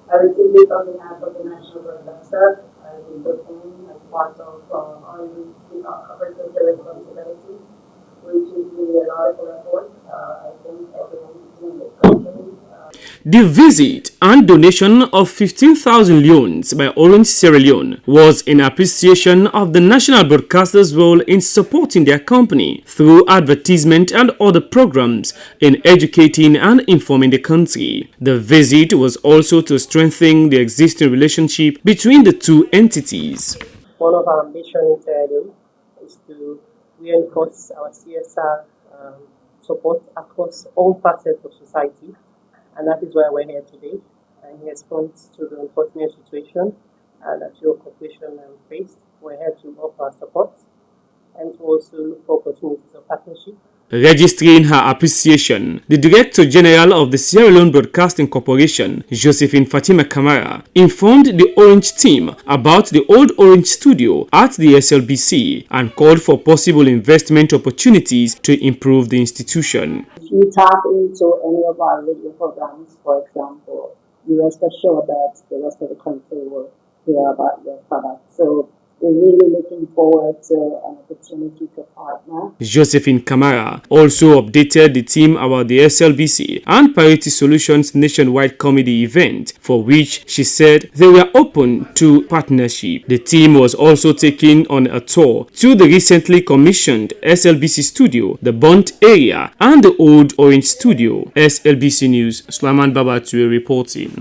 I received this on behalf of the National Broadcaster. I will perform as part of our opportunity responsibility, which is really a lot of effort. I think everyone is in this country. The visit and donation of 15,000 loans by Orange Sierra Leone was in appreciation of the national broadcaster's role in supporting their company through advertisement and other programs in educating and informing the country. The visit was also to strengthen the existing relationship between the two entities. One of our ambitions in Sierra Leone is to reinforce our CSR support across all facets of society. And that is why we're here today, in response to the unfortunate situation that your corporation faced. We're here to offer support and to also look for opportunities of partnership. Registering her appreciation, the Director General of the Sierra Leone Broadcasting Corporation, Josephine Fatima Kamara, informed the Orange team about the old Orange studio at the SLBC and called for possible investment opportunities to improve the institution. If you tap into any of our radio programs, for example, you rest assured that the rest of the country will hear about your product. So we're really looking forward to an opportunity to partner. Josephine Kamara also updated the team about the SLBC and Priority Solutions nationwide comedy event, for which she said they were open to partnership. The team was also taken on a tour to the recently commissioned SLBC studio, the Bont area, and the old Orange studio. SLBC News, Sulaiman Babatue reporting.